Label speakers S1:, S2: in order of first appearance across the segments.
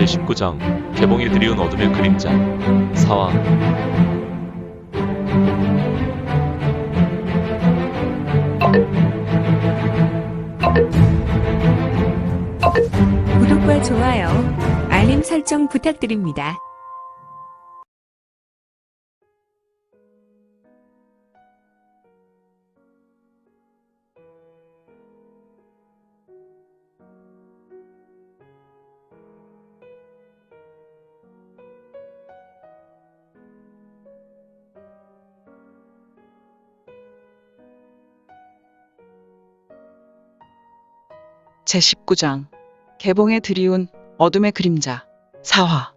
S1: 제19장 개봉에 드리운 어둠의 그림자 4화.
S2: 구독과 좋아요, 알림 설정 부탁드립니다.
S3: 제19장 개봉에 드리운 어둠의 그림자 4화.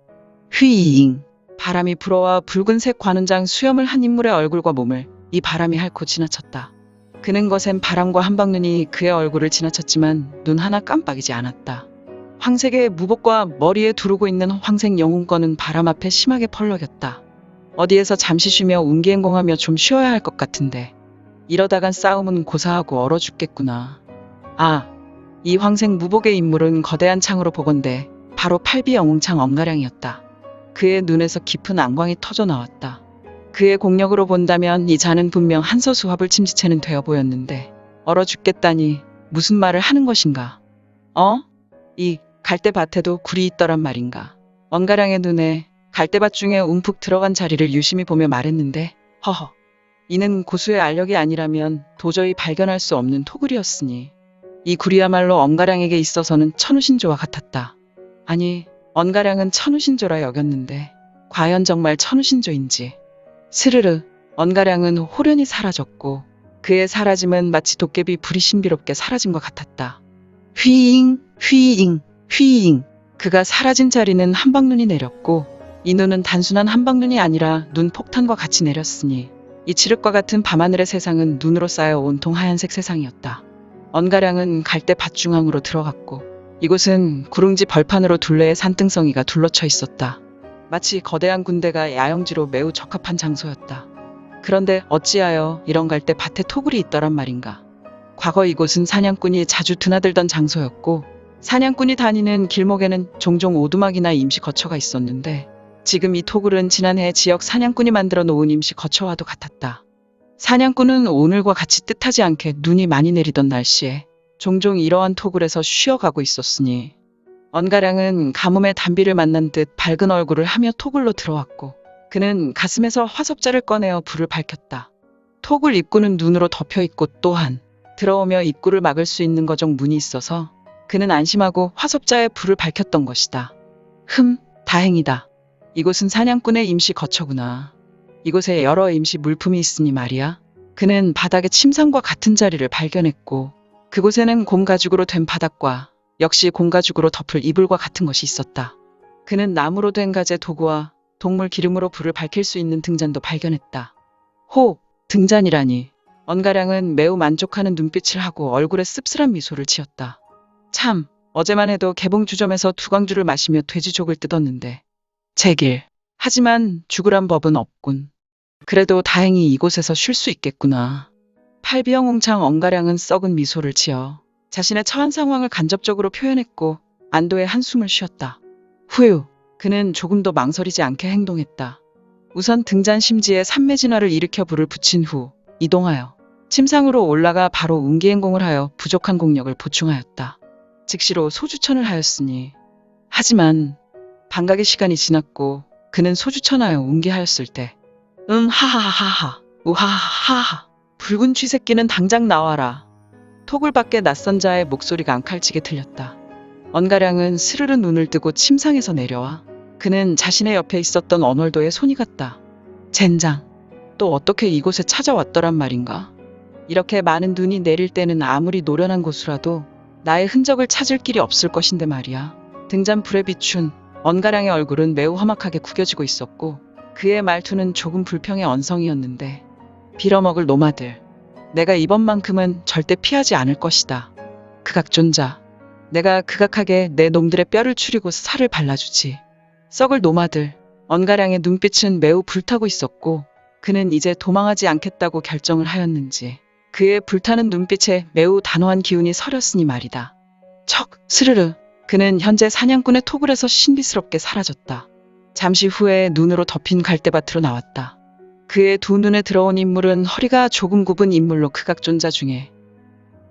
S3: 휘잉. 바람이 불어와 붉은색 관훈장 수염을 한 인물의 얼굴과 몸을 이 바람이 핥고 지나쳤다. 그는 거센 바람과 한방눈이 그의 얼굴을 지나쳤지만 눈 하나 깜빡이지 않았다. 황색의 무복과 머리에 두르고 있는 황색 영웅권은 바람 앞에 심하게 펄럭였다. 어디에서 잠시 쉬며 운기행공하며 좀 쉬어야 할 것 같은데 이러다간 싸움은 고사하고 얼어 죽겠구나. 아, 이 황색 무복의 인물은 거대한 창으로 보건대 바로 팔비영웅창 엄가량이었다. 그의 눈에서 깊은 안광이 터져 나왔다. 그의 공력으로 본다면 이 자는 분명 한서수합을 침지체는 되어 보였는데 얼어 죽겠다니 무슨 말을 하는 것인가. 이 갈대밭에도 굴이 있더란 말인가. 엄가량의 눈에 갈대밭 중에 움푹 들어간 자리를 유심히 보며 말했는데 허허, 이는 고수의 알력이 아니라면 도저히 발견할 수 없는 토굴이었으니 이 굴이야말로 언가량에게 있어서는 천우신조와 같았다. 아니, 언가량은 천우신조라 여겼는데 과연 정말 천우신조인지. 스르르, 언가량은 호련히 사라졌고 그의 사라짐은 마치 도깨비 불이 신비롭게 사라진 것 같았다. 휘잉, 휘잉, 휘잉. 그가 사라진 자리는 한방눈이 내렸고 이 눈은 단순한 한방눈이 아니라 눈폭탄과 같이 내렸으니 이 칠흑과 같은 밤하늘의 세상은 눈으로 쌓여 온통 하얀색 세상이었다. 언가량은 갈대 밭중앙으로 들어갔고 이곳은 구릉지 벌판으로 둘레의 산등성이가 둘러쳐 있었다. 마치 거대한 군대가 야영지로 매우 적합한 장소였다. 그런데 어찌하여 이런 갈대 밭에 토굴이 있더란 말인가. 과거 이곳은 사냥꾼이 자주 드나들던 장소였고 사냥꾼이 다니는 길목에는 종종 오두막이나 임시 거처가 있었는데 지금 이 토굴은 지난해 지역 사냥꾼이 만들어 놓은 임시 거처와도 같았다. 사냥꾼은 오늘과 같이 뜻하지 않게 눈이 많이 내리던 날씨에 종종 이러한 토굴에서 쉬어가고 있었으니 언가량은 가뭄에 단비를 만난 듯 밝은 얼굴을 하며 토굴로 들어왔고 그는 가슴에서 화sob자를 꺼내어 불을 밝혔다. 토굴 입구는 눈으로 덮여있고 또한 들어오며 입구를 막을 수 있는 거정 문이 있어서 그는 안심하고 화sob자에 불을 밝혔던 것이다. 다행이다. 이곳은 사냥꾼의 임시 거처구나. 이곳에 여러 임시 물품이 있으니 말이야. 그는 바닥에 침상과 같은 자리를 발견했고 그곳에는 곰가죽으로 된 바닥과 역시 곰가죽으로 덮을 이불과 같은 것이 있었다. 그는 나무로 된 가재 도구와 동물 기름으로 불을 밝힐 수 있는 등잔도 발견했다. 호, 등잔이라니. 언가량은 매우 만족하는 눈빛을 하고 얼굴에 씁쓸한 미소를 지었다. 참, 어제만 해도 개봉주점에서 두광주를 마시며 돼지족을 뜯었는데 제길. 하지만 죽으란 법은 없군. 그래도 다행히 이곳에서 쉴 수 있겠구나. 팔비영웅창 언가량은 썩은 미소를 지어 자신의 처한 상황을 간접적으로 표현했고 안도의 한숨을 쉬었다. 후유, 그는 조금도 망설이지 않게 행동했다. 우선 등잔 심지에 산매진화를 일으켜 불을 붙인 후 이동하여 침상으로 올라가 바로 운기행공을 하여 부족한 공력을 보충하였다. 즉시로 소주천을 하였으니 하지만 반각의 시간이 지났고 그는 소주천하여 운기하였을 때 하하하하 우하하하 붉은 쥐새끼는 당장 나와라. 토굴 밖에 낯선 자의 목소리가 앙칼지게 들렸다. 언가량은 스르르 눈을 뜨고 침상에서 내려와 그는 자신의 옆에 있었던 언월도의 손이 갔다. 젠장, 또 어떻게 이곳에 찾아왔더란 말인가. 이렇게 많은 눈이 내릴 때는 아무리 노련한 고수라도 나의 흔적을 찾을 길이 없을 것인데 말이야. 등잔 불에 비춘 언가량의 얼굴은 매우 험악하게 구겨지고 있었고 그의 말투는 조금 불평의 언성이었는데 빌어먹을 노마들. 내가 이번만큼은 절대 피하지 않을 것이다. 극악존자. 내가 극악하게 내 놈들의 뼈를 추리고 살을 발라주지. 썩을 노마들. 언가량의 눈빛은 매우 불타고 있었고 그는 이제 도망하지 않겠다고 결정을 하였는지 그의 불타는 눈빛에 매우 단호한 기운이 서렸으니 말이다. 척, 스르르. 그는 현재 사냥꾼의 토굴에서 신비스럽게 사라졌다. 잠시 후에 눈으로 덮인 갈대밭으로 나왔다. 그의 두 눈에 들어온 인물은 허리가 조금 굽은 인물로 극악존자 중에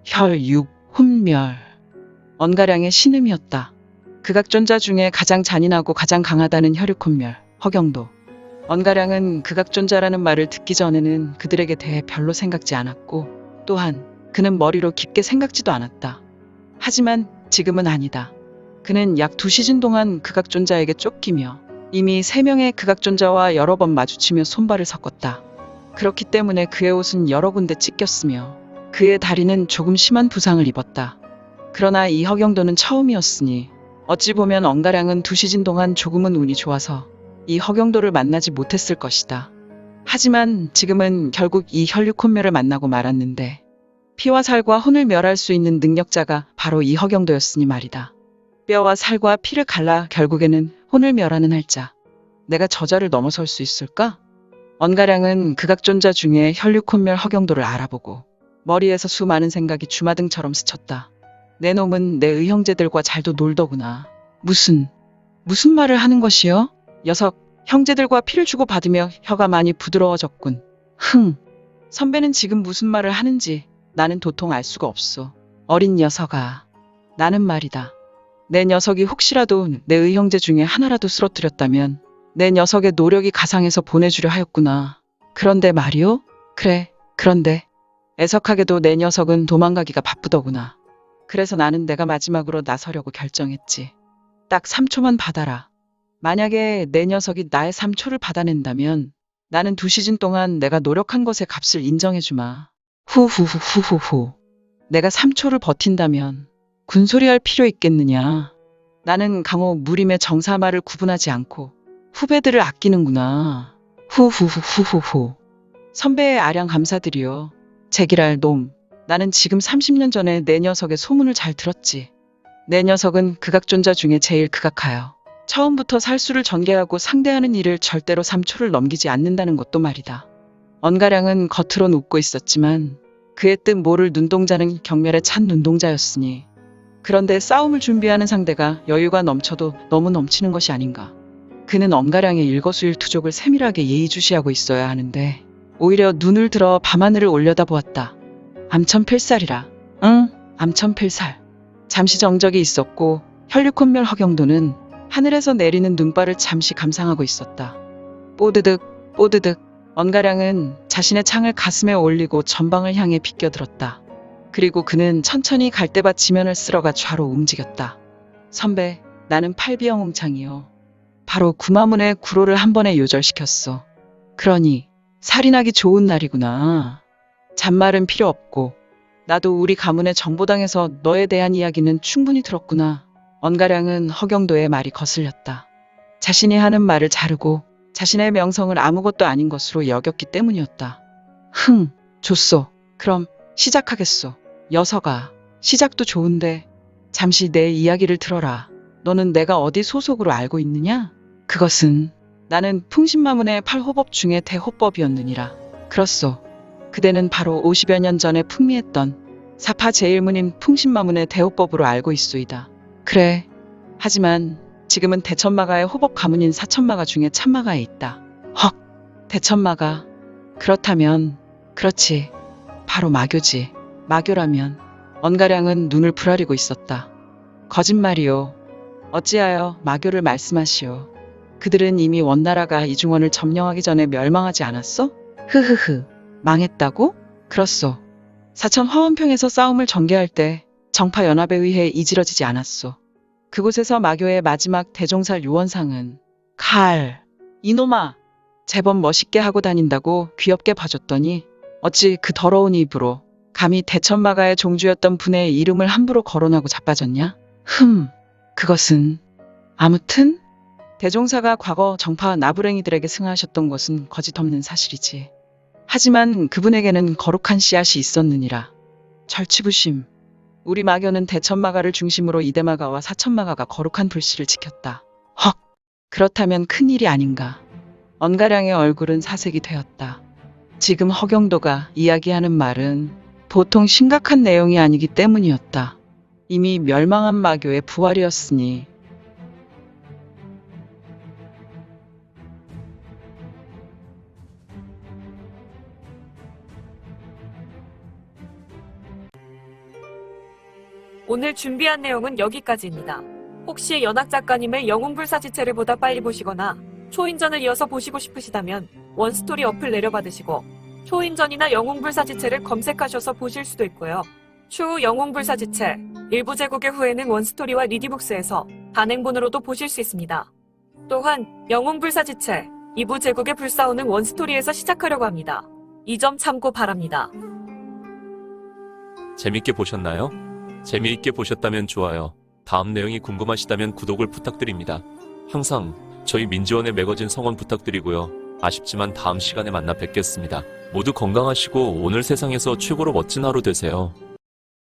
S3: 혈육, 혼멸, 언가량의 신음이었다. 극악존자 중에 가장 잔인하고 가장 강하다는 혈육혼멸, 허경도. 언가량은 극악존자라는 말을 듣기 전에는 그들에게 대해 별로 생각지 않았고 또한 그는 머리로 깊게 생각지도 않았다. 하지만 지금은 아니다. 그는 약 2시즌 동안 극악존자에게 쫓기며 이미 3명의 극악존자와 여러 번 마주치며 손발을 섞었다. 그렇기 때문에 그의 옷은 여러 군데 찢겼으며 그의 다리는 조금 심한 부상을 입었다. 그러나 이 허경도는 처음이었으니 어찌 보면 언가량은 2시즌 동안 조금은 운이 좋아서 이 허경도를 만나지 못했을 것이다. 하지만 지금은 결국 이 혈육혼멸을 만나고 말았는데 피와 살과 혼을 멸할 수 있는 능력자가 바로 이 허경도였으니 말이다. 뼈와 살과 피를 갈라 결국에는 혼을 멸하는 할자. 내가 저자를 넘어설 수 있을까? 언가량은 극악존자 중에 혈육혼멸 허경도를 알아보고 머리에서 수많은 생각이 주마등처럼 스쳤다. 내 놈은 내 의형제들과 잘도 놀더구나. 무슨 말을 하는 것이여? 녀석, 형제들과 피를 주고받으며 혀가 많이 부드러워졌군. 선배는 지금 무슨 말을 하는지 나는 도통 알 수가 없소. 어린 녀석아, 나는 말이다. 내 녀석이 혹시라도 내 의형제 중에 하나라도 쓰러뜨렸다면 내 녀석의 노력이 가상해서 보내주려 하였구나. 그런데 말이오? 그래, 그런데 애석하게도 내 녀석은 도망가기가 바쁘더구나. 그래서 나는 내가 마지막으로 나서려고 결정했지. 딱 3초만 받아라. 만약에 내 녀석이 나의 3초를 받아낸다면 나는 2시즌 동안 내가 노력한 것의 값을 인정해주마. 후후후후후후. 내가 3초를 버틴다면 군소리할 필요 있겠느냐. 나는 강호 무림의 정사마를 구분하지 않고 후배들을 아끼는구나. 후후후후후. 선배의 아량 감사드리요. 제기랄 놈. 나는 지금 30년 전에 내 녀석의 소문을 잘 들었지. 내 녀석은 극악존자 중에 제일 극악하여 처음부터 살수를 전개하고 상대하는 일을 절대로 3초를 넘기지 않는다는 것도 말이다. 언가량은 겉으론 웃고 있었지만 그의 뜻 모를 눈동자는 경멸에 찬 눈동자였으니 그런데 싸움을 준비하는 상대가 여유가 넘쳐도 너무 넘치는 것이 아닌가. 그는 언가량의 일거수일투족을 세밀하게 예의주시하고 있어야 하는데 오히려 눈을 들어 밤하늘을 올려다보았다. 암천필살이라. 응, 암천필살. 잠시 정적이 있었고 혈육혼멸 허경도는 하늘에서 내리는 눈발을 잠시 감상하고 있었다. 뽀드득 뽀드득. 언가량은 자신의 창을 가슴에 올리고 전방을 향해 비껴들었다. 그리고 그는 천천히 갈대밭 지면을 쓸어가 좌로 움직였다. 선배, 나는 팔비영웅창이요. 바로 구마문의 구로를 한 번에 요절시켰어. 그러니 살인하기 좋은 날이구나. 잔말은 필요 없고 나도 우리 가문의 정보당에서 너에 대한 이야기는 충분히 들었구나. 언가량은 허경도의 말이 거슬렸다. 자신이 하는 말을 자르고 자신의 명성을 아무것도 아닌 것으로 여겼기 때문이었다. 좋소. 그럼 시작하겠소. 녀석아, 시작도 좋은데 잠시 내 이야기를 들어라. 너는 내가 어디 소속으로 알고 있느냐? 그것은 나는 풍신마문의 8호법 중에 대호법이었느니라. 그렇소. 그대는 바로 50여 년 전에 풍미했던 사파 제일문인 풍신마문의 대호법으로 알고 있소이다. 그래. 하지만 지금은 대천마가의 호법 가문인 사천마가 중에 참마가에 있다. 헉! 대천마가. 그렇다면 그렇지. 바로 마교지. 마교라면. 언가량은 눈을 부라리고 있었다. 거짓말이요. 어찌하여 마교를 말씀하시오. 그들은 이미 원나라가 이중원을 점령하기 전에 멸망하지 않았어? 흐흐흐. 망했다고? 그렇소. 사천 화원평에서 싸움을 전개할 때 정파연합에 의해 이지러지지 않았소. 그곳에서 마교의 마지막 대종살 요원상은 칼. 이놈아. 제법 멋있게 하고 다닌다고 귀엽게 봐줬더니 어찌 그 더러운 입으로 감히 대천마가의 종주였던 분의 이름을 함부로 거론하고 자빠졌냐? 그것은 아무튼 대종사가 과거 정파 나부랭이들에게 승하하셨던 것은 거짓 없는 사실이지. 하지만 그분에게는 거룩한 씨앗이 있었느니라. 절치부심. 우리 마교는 대천마가를 중심으로 이대마가와 사천마가가 거룩한 불씨를 지켰다. 헉! 그렇다면 큰일이 아닌가. 언가량의 얼굴은 사색이 되었다. 지금 허경도가 이야기하는 말은 보통 심각한 내용이 아니기 때문이었다. 이미 멸망한 마교의 부활이었으니
S4: 오늘 준비한 내용은 여기까지입니다. 혹시 연학 작가님의 영웅불사지체를 보다 빨리 보시거나 초인전을 이어서 보시고 싶으시다면 원스토리 어플 내려받으시고 초인전이나 영웅불사지체를 검색하셔서 보실 수도 있고요. 추후 영웅불사지체 일부 제국의 후에는 원스토리와 리디북스에서 단행본으로도 보실 수 있습니다. 또한 영웅불사지체 2부 제국의 불사오는 원스토리에서 시작하려고 합니다. 이 점 참고 바랍니다.
S1: 재밌게 보셨나요? 재미있게 보셨다면 좋아요. 다음 내용이 궁금하시다면 구독을 부탁드립니다. 항상 저희 민지원의 매거진 성원 부탁드리고요. 아쉽지만 다음 시간에 만나 뵙겠습니다. 모두 건강하시고 오늘 세상에서 최고로 멋진 하루 되세요.